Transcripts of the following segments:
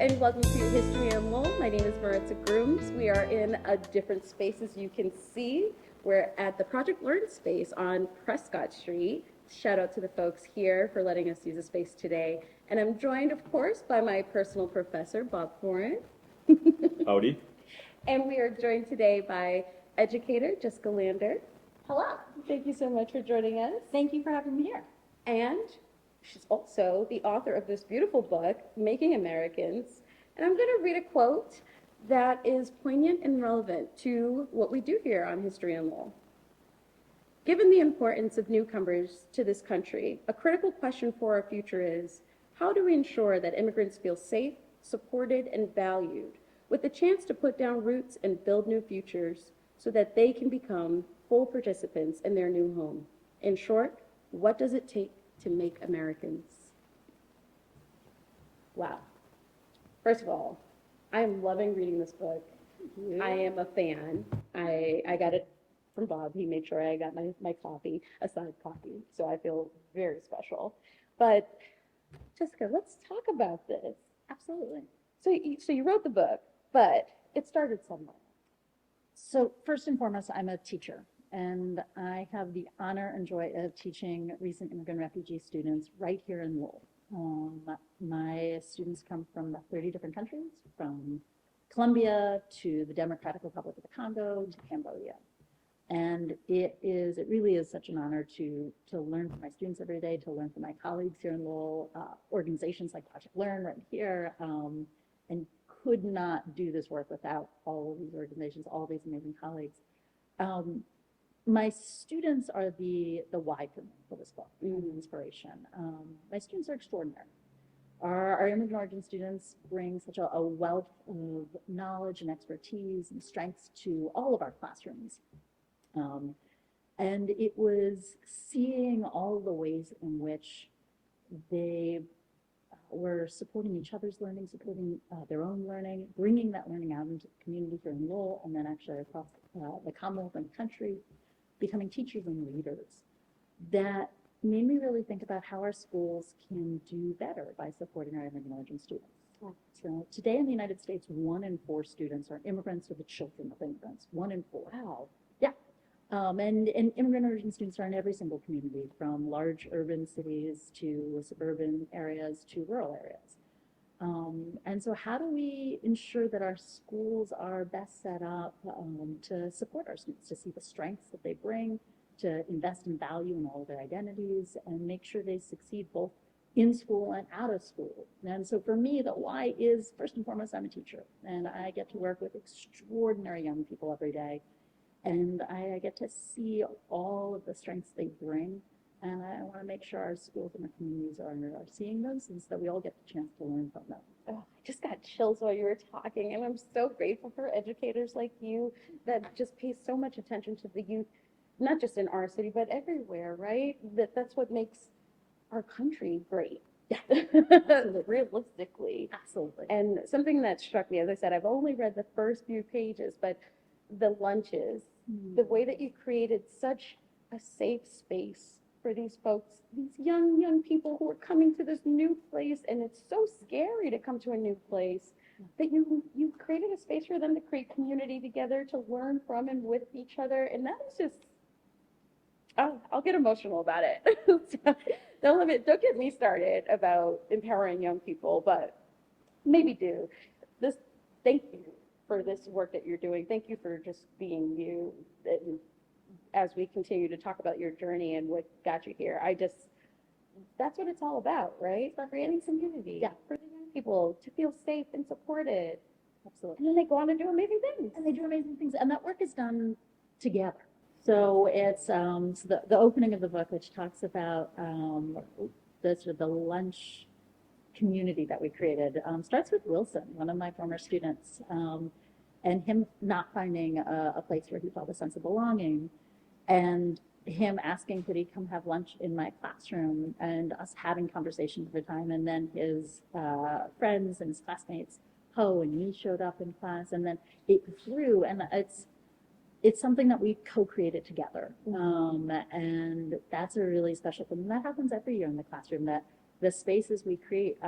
and welcome to History and Lowell. My name is Maritza Grooms. We are in a different space, as you can see. We're at the Project Learn space on Prescott Street. Shout out to the folks here for letting us use the space today. And I'm joined, of course, by my personal professor, Bob Forrant. Howdy. And we are joined today by educator Jessica Lander. Hello. Thank you so much for joining us. Thank you for having me here. And she's also the author of this beautiful book, Making Americans. And I'm going to read a quote that is poignant and relevant to what we do here on History and Lowell. Given the importance of newcomers to this country, a critical question for our future is, how do we ensure that immigrants feel safe, supported, and valued, with the chance to put down roots and build new futures so that they can become full participants in their new home? In short, what does it take to make Americans? Wow. First of all, I am loving reading this book. I am a fan. I got it from Bob. He made sure I got my copy, a signed copy, so I feel very special. But Jessica, let's talk about this. Absolutely. So you wrote the book, but it started somewhere. So first and foremost, I'm a teacher, and I have the honor and joy of teaching recent immigrant refugee students right here in Lowell. My students come from 30 different countries, from Colombia to the Democratic Republic of the Congo to Cambodia. And it really is such an honor to learn from my students every day, to learn from my colleagues here in Lowell, organizations like Project Learn right here, and could not do this work without all of these organizations, all of these amazing colleagues. My students are the why for me for this book, and the inspiration. My students are extraordinary. Our immigrant origin students bring such a wealth of knowledge and expertise and strengths to all of our classrooms. And it was seeing all the ways in which they were supporting each other's learning, supporting their own learning, bringing that learning out into the community here in Lowell, and then actually across the Commonwealth and the country, becoming teachers and leaders. That made me really think about how our schools can do better by supporting our immigrant origin students. So today in the United States, 1 in 4 students are immigrants or the children of immigrants. 1 in 4. Wow. Yeah. And immigrant origin students are in every single community, from large urban cities to suburban areas to rural areas. And so how do we ensure that our schools are best set up to support our students, to see the strengths that they bring, to invest in value in all of their identities, and make sure they succeed both in school and out of school? And so for me, the why is, first and foremost, I'm a teacher, and I get to work with extraordinary young people every day. And I get to see all of the strengths they bring. And I want to make sure our schools and our communities are seeing those, and so that we all get the chance to learn from them. Oh, I just got chills while you were talking, and I'm so grateful for educators like you that just pay so much attention to the youth, not just in our city, but everywhere, right? That's what makes our country great. Yeah, realistically. Absolutely. And something that struck me, as I said, I've only read the first few pages, but the lunches, the way that you created such a safe space for these folks, these young people who are coming to this new place, and it's so scary to come to a new place, that you created a space for them to create community together, to learn from and with each other, and that is just, I'll get emotional about it. Don't get me started about empowering young people, but maybe do. Thank you for this work that you're doing. Thank you for just being you. And as we continue to talk about your journey and what got you here, that's what it's all about, right? It's about creating community for the young people to feel safe and supported. Absolutely. And then they go on to do amazing things. And they do amazing things, and that work is done together. So it's so the opening of the book, which talks about the lunch community that we created, starts with Wilson, one of my former students, and him not finding a place where he felt a sense of belonging, and him asking could he come have lunch in my classroom, and us having conversations over time, and then his friends and his classmates, Ho and me, showed up in class, and then it grew, and it's something that we co-created together, and that's a really special thing. And that happens every year in the classroom, that the spaces we create,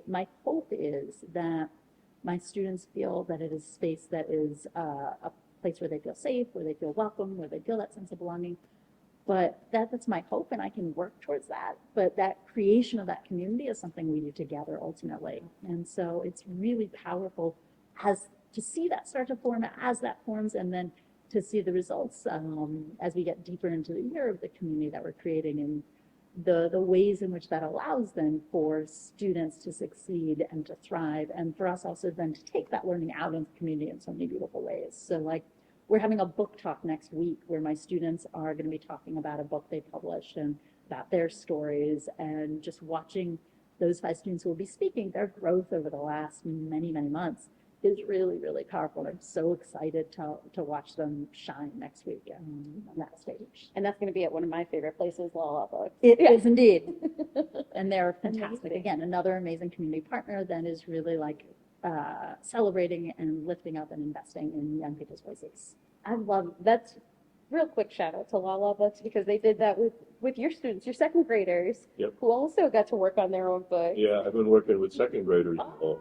my hope is that my students feel that it is a space that is a place where they feel safe, where they feel welcome, where they feel that sense of belonging. But that's my hope, and I can work towards that. But that creation of that community is something we do together ultimately. And so it's really powerful as to see that start to form as that forms, and then to see the results as we get deeper into the year of the community that we're creating, and the ways in which that allows then for students to succeed and to thrive, and for us also then to take that learning out into the community in so many beautiful ways. So like, we're having a book talk next week where my students are going to be talking about a book they published and about their stories, and just watching those 5 students who will be speaking, their growth over the last many, many months is really, really powerful. I'm so excited to watch them shine next week on that stage. And that's going to be at one of my favorite places, Lowell High. It is indeed. And they're fantastic. Amazing. Again, another amazing community partner that is really like celebrating and lifting up and investing in young people's voices. I love that's real quick shout out to Lala Books, because they did that with your students, your second graders, Yep. who also got to work on their own book. Yeah, I've been working with second graders Oh.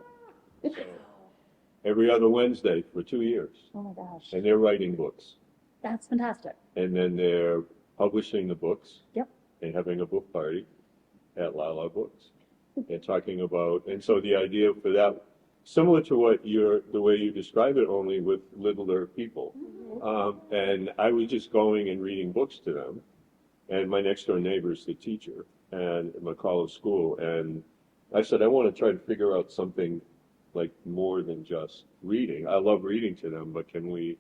every other Wednesday for 2 years. Oh my gosh, And they're writing books. that's fantastic. And then they're publishing the books. Yep. And having a book party at Lala Books. And talking about, and so the idea for that, similar to the way you describe it, only with littler people. And I was just going and reading books to them. And my next door neighbor is the teacher and at McCullough School. And I said, I want to try to figure out something like more than just reading. I love reading to them, but can we,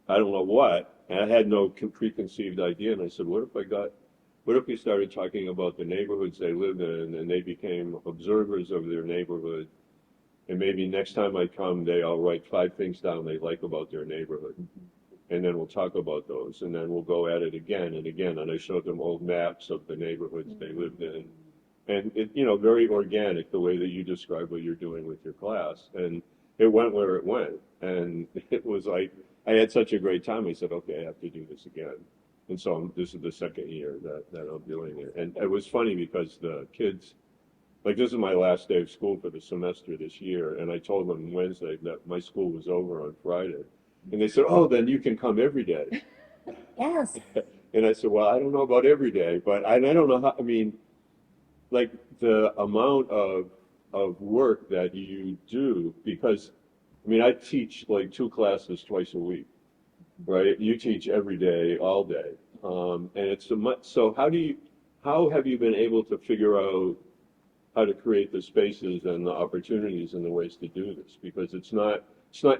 I don't know what. And I had no preconceived idea. And I said, what if we started talking about the neighborhoods they live in, and they became observers of their neighborhood? And maybe next time I come, they all write 5 things down they like about their neighborhood. And then we'll talk about those, and then we'll go at it again and again. And I showed them old maps of the neighborhoods they lived in. And it, very organic, the way that you describe what you're doing with your class. And it went where it went. And it was like, I had such a great time. I said, okay, I have to do this again. And so this is the second year that I'm doing it. And it was funny because the kids, like, this is my last day of school for the semester this year, and I told them Wednesday that my school was over on Friday. And they said, oh, then you can come every day. Yes. And I said, well, I don't know about every day, but I don't know how, I mean, like, the amount of work that you do, because, I mean, I teach like 2 classes twice a week, right? You teach every day, all day. And it's so how have you been able to figure out how to create the spaces and the opportunities and the ways to do this? Because it's not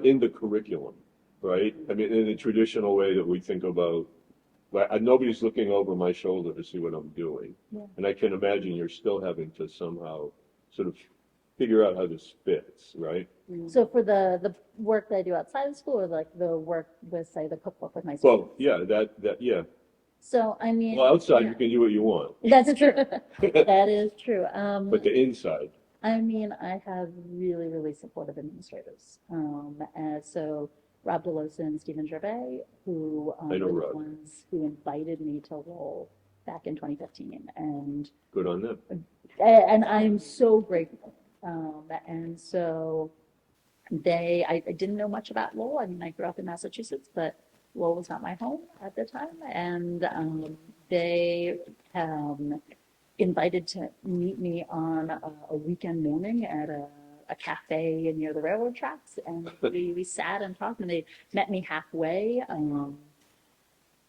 in the curriculum, right? I mean, in the traditional way that we think about, like, nobody's looking over my shoulder to see what I'm doing. Yeah. And I can imagine you're still having to somehow sort of figure out how this fits, right? So for the work that I do outside of school, or like the work with, say, the cookbook with my Well, students? yeah, yeah. So, I mean. Well, outside yeah. you can do what you want, That's true. That is true. but the inside, I mean, I have really, really supportive administrators. And so Rob DeLosa and Stephen Gervais, who I know were the Rob. ones who invited me to Lowell back in 2015. good on them. And I'm so grateful. And so I didn't know much about Lowell. I mean, I grew up in Massachusetts, but Lowell was not my home at the time. And they invited to meet me on a weekend morning at a cafe near the railroad tracks. And we sat and talked, and they met me halfway.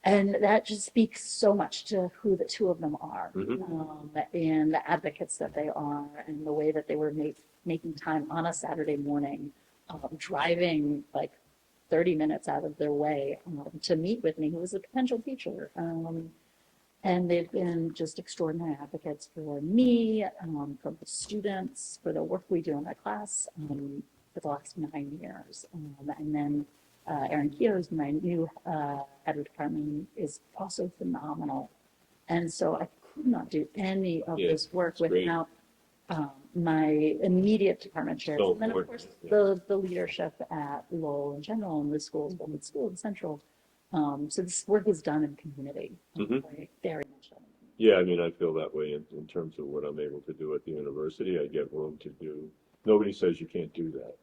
And that just speaks so much to who the 2 of them are, and the advocates that they are, and the way that they were making time on a Saturday morning, driving like 30 minutes out of their way to meet with me, who was a potential teacher. And they've been just extraordinary advocates for me, for the students, for the work we do in my class for the last 9 years. And then Erin Keough, who's my new head of department, is also phenomenal. And so I could not do any of this work it's great. without my immediate department chairs. So And then, of important, course, the leadership at Lowell in general, and the schools, both at school and central. So this work is done in community, very much done. Yeah, I mean, I feel that way in terms of what I'm able to do at the university. I get room to do nobody says you can't do that.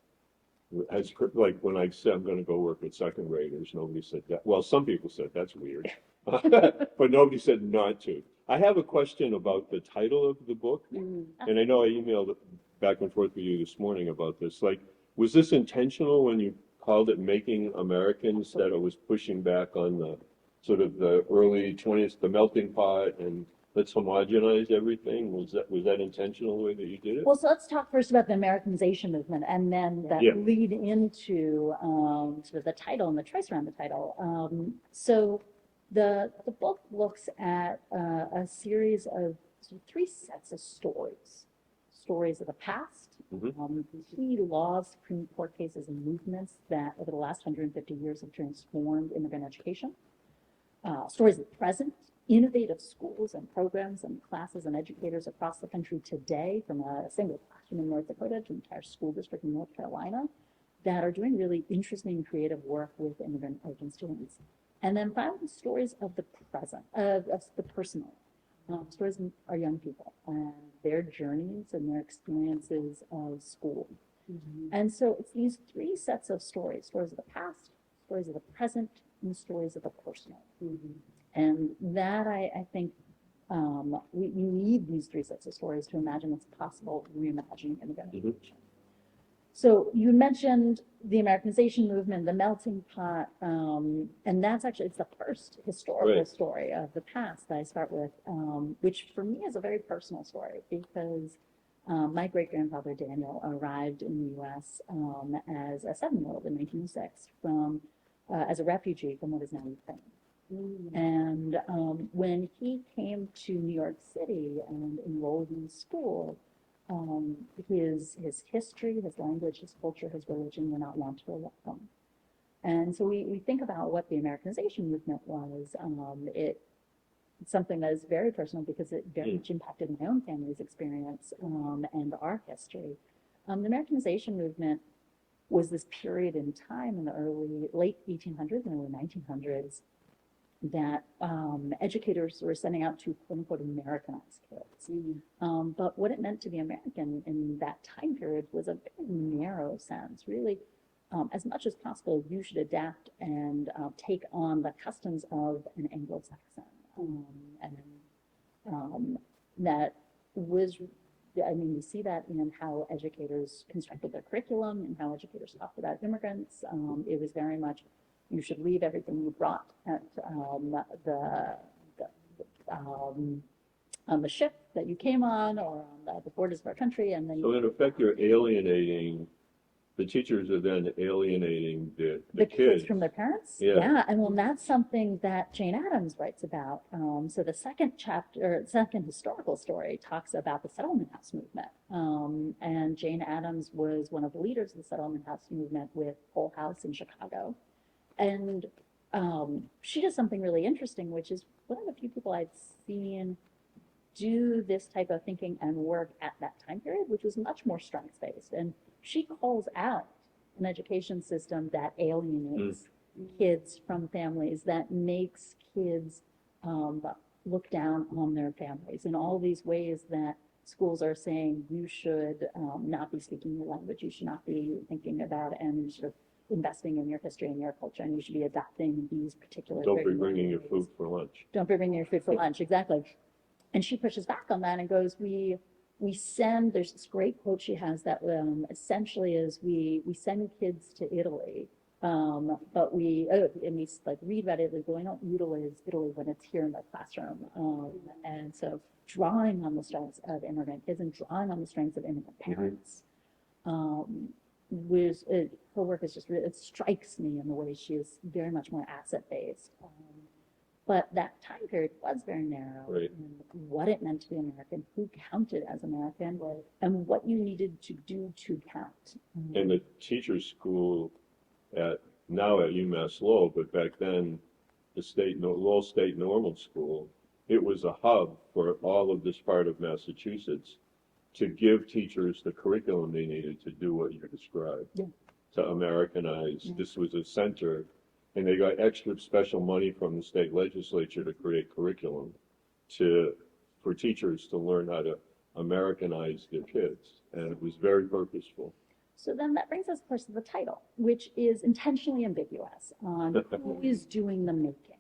Like when I said I'm going to go work with second graders, nobody said that. Well, some people said that's weird, but nobody said not to. I have a question about the title of the book, and I know I emailed back and forth with you this morning about this. Like, was this intentional when you called it Making Americans, that it was pushing back on the sort of the early 20th, the melting pot, and let's homogenize everything? Was that intentional the way that you did it? Well, so let's talk first about the Americanization movement, and then that Yeah. lead into sort of the title and the choice around the title. So the book looks at a series of sort of three sets of stories. Stories of the past, key laws, Supreme Court cases, and movements that over the last 150 years have transformed immigrant education. Stories of the present, innovative schools and programs and classes and educators across the country today, from a single classroom in North Dakota to an entire school district in North Carolina, that are doing really interesting creative work with immigrant American students. And then finally, stories of the present, of the personal. Stories of our young people and their journeys and their experiences of school. And so it's these three sets of stories: stories of the past, stories of the present, and stories of the personal. And that I think we need these three sets of stories to imagine what's possible reimagining immigrant education. So you mentioned the Americanization movement, the melting pot, and that's actually, it's the first historical story of the past that I start with, which for me is a very personal story, because my great-grandfather Daniel arrived in the U.S. As a 7-year-old in 1906 as a refugee from what is now Ukraine. And when he came to New York City and enrolled in school, his history, his language, his culture, his religion were not wanted or welcome. And so we think about what the Americanization movement was. It's something that is very personal because it very much impacted my own family's experience and our history. The Americanization movement was this period in time in the late 1800s and early 1900s that educators were sending out to quote unquote Americanize kids. But what it meant to be American in that time period was a very narrow sense. Really, as much as possible, you should adapt and take on the customs of an Anglo-Saxon. And that was, I mean, we see that in how educators constructed their curriculum and how educators talked about immigrants. It was very much, you should leave everything you brought at on the ship that you came on, or on the borders of our country, and then So in effect, you're alienating, the teachers are then alienating the kids from their parents. Yeah. And well, that's something that Jane Addams writes about. So the second historical story talks about the settlement house movement. And Jane Addams was one of the leaders of the settlement house movement with Hull House in Chicago. And she does something really interesting, which is one of the few people I've seen do this type of thinking and work at that time period, which was much more strengths-based. And she calls out an education system that alienates kids from families, that makes kids look down on their families in all these ways that schools are saying you should not be speaking your language, you should not be thinking about and sort of investing in your history and your culture, and you should be adopting these particular. Don't be bringing your food for lunch. Don't be bringing your food for lunch, exactly. And she pushes back on that and goes, we send, there's this great quote she has that essentially is we send kids to Italy, but and we like read about Italy, but we don't utilize Italy when it's here in the classroom. And so drawing on the strengths of immigrant kids and drawing on the strengths of immigrant parents. Her work is just, it strikes me in the way she is very much more asset-based. But that time period was very narrow, Right. and what it meant to be American, who counted as American, and what you needed to do to count. And the teacher's school now at UMass Lowell, but back then, the Lowell State Normal School, it was a hub for all of this part of Massachusetts to give teachers the curriculum they needed to do what you described, to Americanize. This was a center, and they got extra special money from the state legislature to create curriculum for teachers to learn how to Americanize their kids, and it was very purposeful. So then that brings us, of course, to the title, which is intentionally ambiguous on who is doing the making.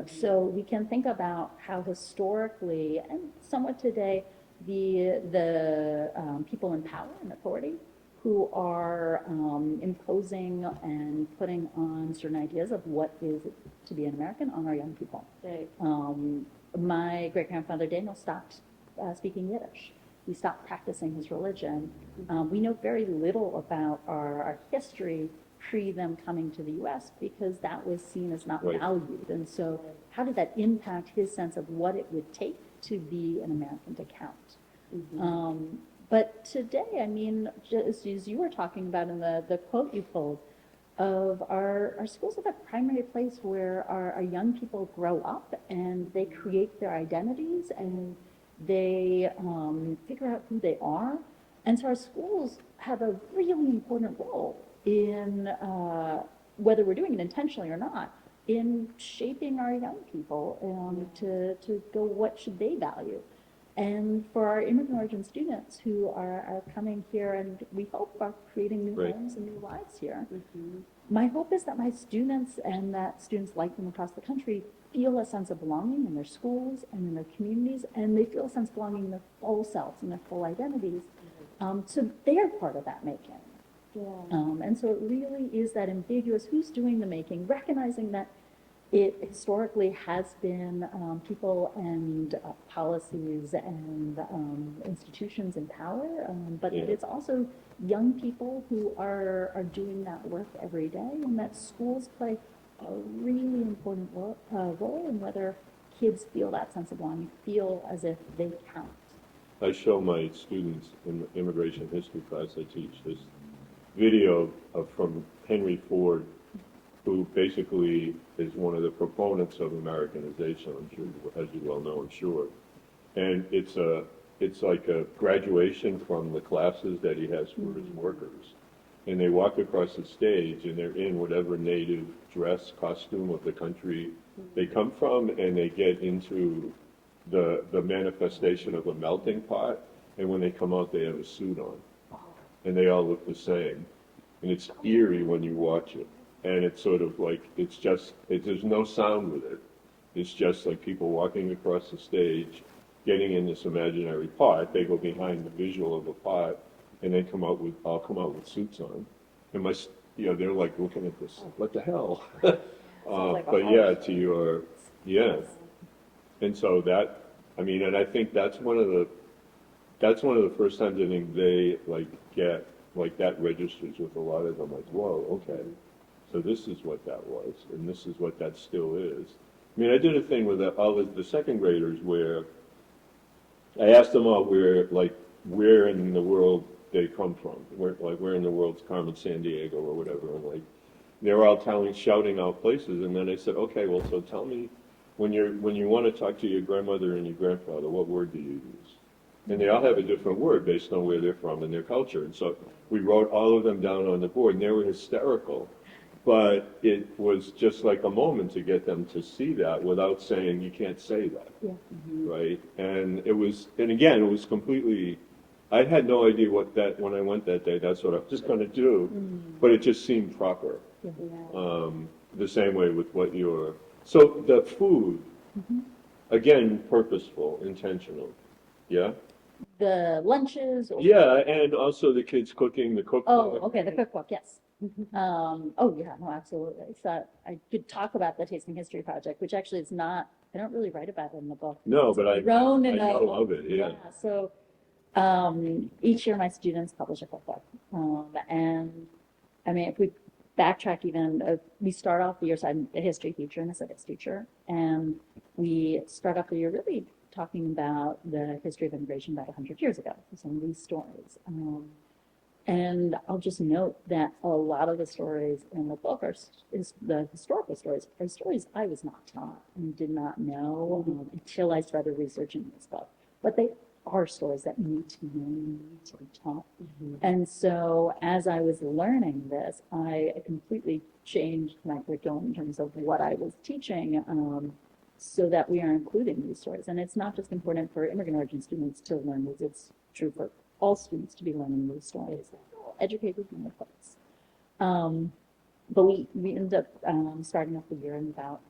So we can think about how historically and somewhat today, the people in power and authority who are imposing and putting on certain ideas of what is to be an American on our young people. Right. My great-grandfather Daniel stopped speaking Yiddish. He stopped practicing his religion. We know very little about our history pre them coming to the U.S. because that was seen as not Right. valued. And so how did that impact his sense of what it would take to be an American to count? But today, I mean, just as you were talking about in the quote you pulled, of our schools are the primary place where our young people grow up and they create their identities and they figure out who they are. And so our schools have a really important role in, whether we're doing it intentionally or not, in shaping our young people to go, what should they value? And for our immigrant origin students who are coming here and we hope are creating new Right. homes and new lives here, my hope is that my students and that students like them across the country feel a sense of belonging in their schools and in their communities, and they feel a sense of belonging in their full selves and their full identities. So they're part of that making. Yeah. And so it really is that ambiguous who's doing the making, recognizing that it historically has been people and policies and institutions in power, but Yeah. it's also young people who are doing that work every day, and that schools play a really important role in whether kids feel that sense of belonging, feel as if they count. I show my students in the immigration history class I teach this video from Henry Ford, who basically is one of the proponents of Americanization, I'm sure, as you well know, I'm sure. And it's like a graduation from the classes that he has for his workers. And they walk across the stage and they're in whatever native dress, costume of the country they come from, and they get into the manifestation of a melting pot, and when they come out they have a suit on. And they all look the same. And it's eerie when you watch it. And it's sort of like, there's no sound with it. It's just like people walking across the stage, getting in this imaginary pot. They go behind the visual of a pot, and they all come out with suits on. And they're like looking at this, what the hell? But yeah, yeah. And so and I think that's one of the first times I think they get, that registers with a lot of them, like, whoa, okay. So this is what that was, and this is what that still is. I mean, I did a thing with all the second graders where I asked them all where in the world they come from, where in the world's Carmen Sandiego or whatever, and they were all shouting out places, and then I said, okay, well, so tell me, when you want to talk to your grandmother and your grandfather, what word do you use? And they all have a different word based on where they're from and their culture. And so we wrote all of them down on the board, and they were hysterical. But it was just like a moment to get them to see that without saying, you can't say that. Yeah. Right? And again, it was completely, I had no idea when I went that day, that's what I was just going to do. But it just seemed proper. Yeah. The same way with so the food, again, purposeful, intentional. Yeah? The lunches. Yeah, and also the kids cooking, the cookbook. Oh, okay, the cookbook, yes. Oh, yeah, no, absolutely. So I could talk about the Tasting History Project, which actually is not, I don't really write about it in the book. No, but I know a- of it, yeah. So each year my students publish a cookbook. And I mean, if we backtrack even, we start off the year, so I'm a history teacher and a civics teacher, and we start off the year really talking about the history of immigration about 100 years ago, some of these stories. And I'll just note that a lot of the stories in the book is the historical stories, are stories I was not taught and did not know until I started researching this book. But they are stories that need to be known, need to be taught. And so as I was learning this, I completely changed my curriculum in terms of what I was teaching. so that we are including these stories. And it's not just important for immigrant origin students to learn these, it's true for all students to be learning these stories. Educated in the place. But we ended up starting off the year in about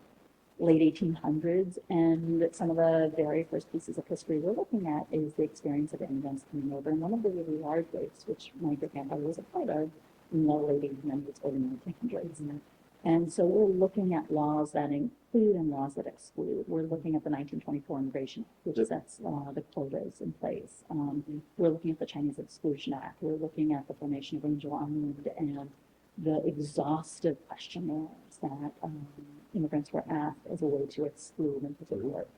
late 1800s, and some of the very first pieces of history we're looking at is the experience of immigrants coming over. And one of the really large waves, which my great-grandfather was a part of in the late 1800s, early 1900s. And so we're looking at laws that include and laws that exclude. We're looking at the 1924 Immigration Act, which sets the quotas in place. We're looking at the Chinese Exclusion Act. We're looking at the formation of Angel Island and the exhaustive questionnaires that immigrants were asked as a way to exclude and to deport.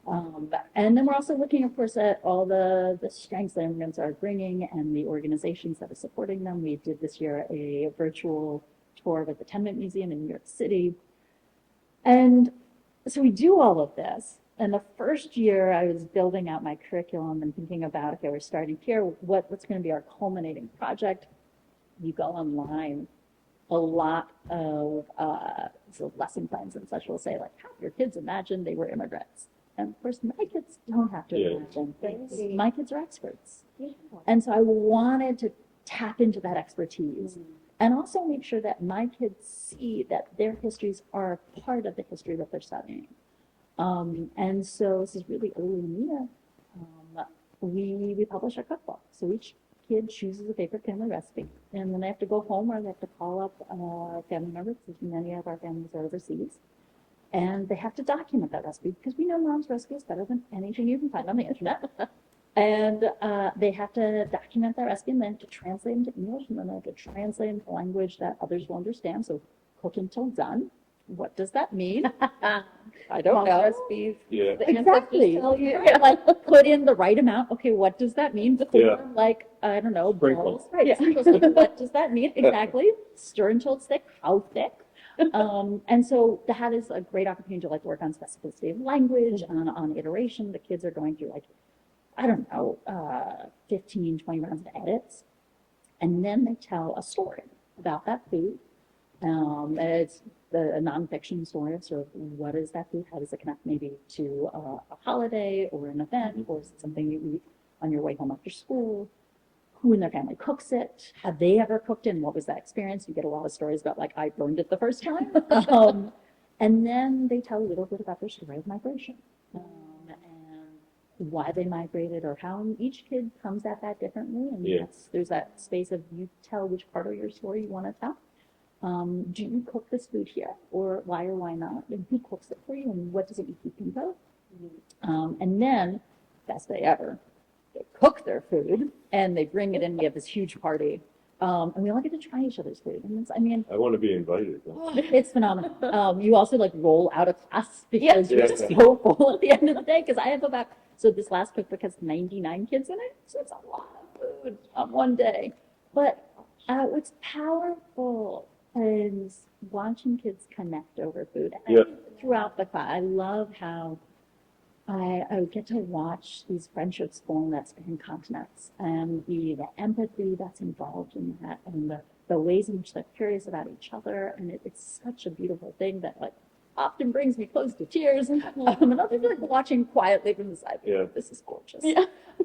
And then we're also looking, of course, at all the strengths that immigrants are bringing and the organizations that are supporting them. We did this year a virtual tour of the Tenement Museum in New York City. And so we do all of this. And the first year I was building out my curriculum and thinking about, okay, we're starting here, what's going to be our culminating project? You go online, a lot of so lesson plans and such will say, like, have your kids imagine they were immigrants. And of course, my kids don't have to imagine things. My kids are experts. And so I wanted to tap into that expertise and also make sure that my kids see that their histories are a part of the history that they're studying. And so this is really early in the year. We publish a cookbook. So each kid chooses a favorite family recipe, and then they have to go home or they have to call up family members, because many of our families are overseas, and they have to document that recipe because we know mom's recipe is better than anything you can find on the internet. And they have to document that recipe and then to translate into English, and then they have to translate into language that others will understand. So cook until done. What does that mean? I don't know. Recipes. Yeah. The Exactly. ancestors tell you. Like put in the right amount. Okay, what does that mean? Yeah. Like, I don't know, Sprinkles. balls. Right. Sprinkles. Like, what does that mean? Exactly. Stir until it's thick. How thick? And so that is a great opportunity to like work on specificity of language, on iteration. The kids are going through like, I don't know, 15, 20 rounds of edits. And then they tell a story about that food. It's a nonfiction story of sort of what is that food? How does it connect maybe to a holiday or an event, or is it something you eat on your way home after school? Who in their family cooks it? Have they ever cooked it? And what was that experience? You get a lot of stories about like, I burned it the first time. And then they tell a little bit about their story of migration and why they migrated or how each kid comes at that differently. And there's that space of you tell which part of your story you want to tell. Do you cook this food here, or why not? And who cooks it for you, and what does it make you think of? And then, best day ever, they cook their food and they bring it in. We have this huge party, and we all get to try each other's food. And it's, I mean, I want to be invited. it's phenomenal. You also like roll out of class because you're so full at the end of the day. Because I have so this last cookbook has 99 kids in it, so it's a lot of food on one day. But what's powerful is watching kids connect over food. And throughout the class, I love how I get to watch these friendships form that span continents, and the empathy that's involved in that, and the ways in which they're curious about each other. And it's such a beautiful thing that like often brings me close to tears. And others like watching quietly from the side. This is gorgeous.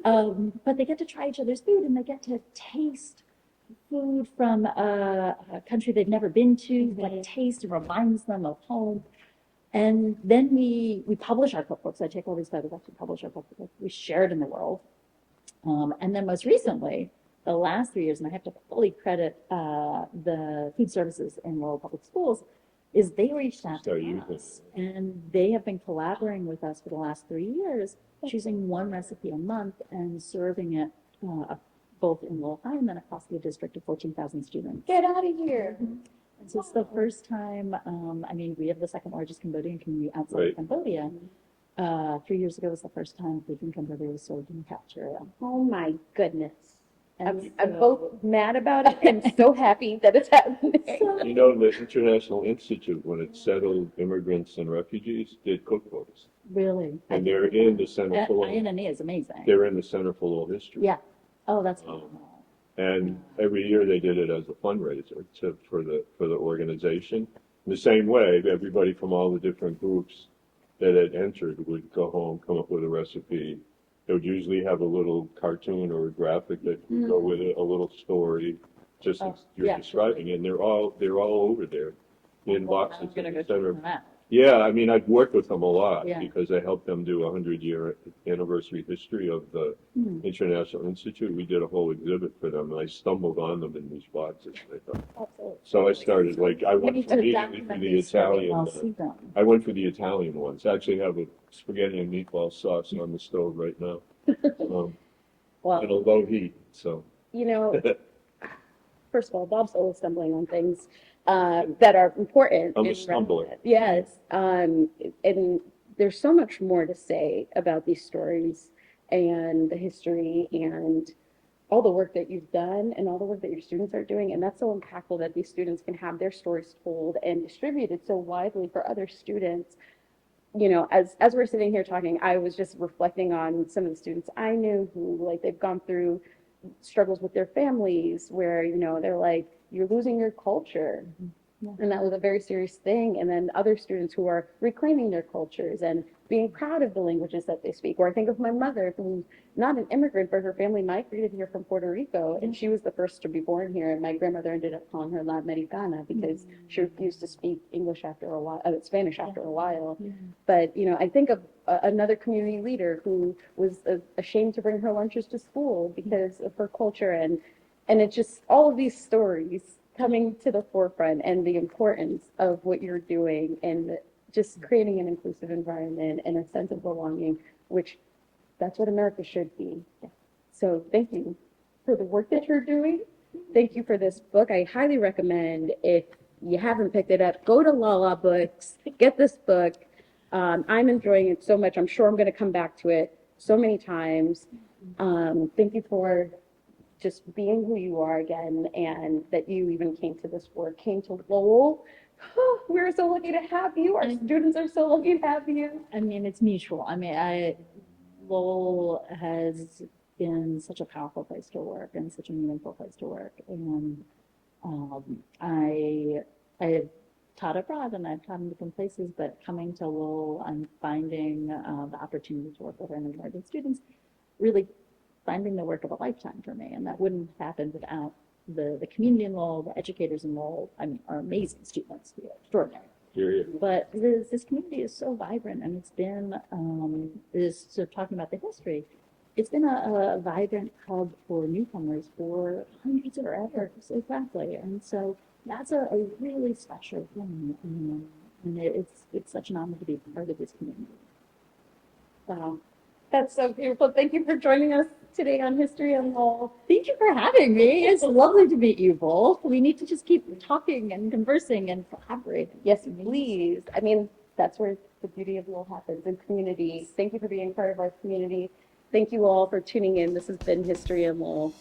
But they get to try each other's food, and they get to taste food from a country they've never been to. That taste reminds them of home. And then we publish our cookbooks. I take all these photographs, we publish our cookbooks, we share it in the world. And then most recently, the last 3 years, and I have to fully credit the food services in Lowell Public Schools, is they reached out to us, and they have been collaborating with us for the last 3 years, choosing one recipe a month and serving it both in Lowell High and then across the district of 14,000 students. Get out of here. And so it's the first time, I mean, we have the second largest Cambodian community outside of Cambodia. 3 years ago was the first time food from Cambodia was served in the cafeteria. Oh my goodness. And I'm both mad about it and so happy that it's happening. You know, the International Institute, when it settled immigrants and refugees, did cookbooks. Really? And they're in the Center for INNE is amazing. They're in the Center for Lowell History. Yeah. Oh, that's phenomenal. And every year they did it as a fundraiser for the organization. In the same way, everybody from all the different groups that had entered would go home, come up with a recipe. They would usually have a little cartoon or a graphic that would go with it, a little story, just as you're yeah. describing it. And they're all over there in boxes I'm in gonna the go check center. them out. Yeah, I mean, I've worked with them a lot Yeah. because I helped them do a 100-year anniversary history of the International Institute. We did a whole exhibit for them, and I stumbled on them in these boxes. I thought. Absolutely. So I started I We went need to immediately for document the these so that Italian. I'll see them. I went for the Italian ones. I actually have a spaghetti and meatball sauce on the stove right now, Well, at a low heat. So You know, first of all, Bob's always stumbling on things that are important. I'm a and stumbler. relevant. Yes, and there's so much more to say about these stories and the history and all the work that you've done and all the work that your students are doing. And that's so impactful that these students can have their stories told and distributed so widely for other students. You know, as we're sitting here talking, I was just reflecting on some of the students I knew who, like, they've gone through struggles with their families where, you know, they're like, you're losing your culture. Yeah. And that was a very serious thing. And then other students who are reclaiming their cultures and being proud of the languages that they speak. Or I think of my mother, who's not an immigrant, but her family migrated here from Puerto Rico, and she was the first to be born here. And my grandmother ended up calling her La Americana because she refused to speak English after a while, Spanish after a while. But, you know, I think of another community leader who was ashamed to bring her lunches to school because of her culture. And it's just all of these stories coming to the forefront and the importance of what you're doing and just creating an inclusive environment and a sense of belonging, which that's what America should be. So thank you for the work that you're doing. Thank you for this book. I highly recommend, if you haven't picked it up, go to Lala Books, get this book. I'm enjoying it so much. I'm sure I'm going to come back to it so many times. Thank you for just being who you are again, and that you even came to this work, came to Lowell. We're so lucky to have you. Our students are so lucky to have you. I mean, it's mutual. I mean, Lowell has been such a powerful place to work and such a meaningful place to work. And I have taught abroad and I've taught in different places, but coming to Lowell, I'm finding the opportunity to work with undergraduate students, really finding the work of a lifetime for me. And that wouldn't happen without the community in Lowell, the educators in Lowell. I mean, are amazing students, extraordinary. But this community is so vibrant, and it's been, sort of talking about the history, it's been a vibrant hub for newcomers for hundreds of years, exactly. And so that's a really special thing. And it's such an honor to be part of this community. Wow. That's so beautiful. Thank you for joining us today on History and Lowell. Thank you for having me. It's lovely to meet you both. We need to just keep talking and conversing and collaborating. Yes, please. I mean, that's where the beauty of Lowell happens, in community. Thank you for being part of our community. Thank you all for tuning in. This has been History and Lowell.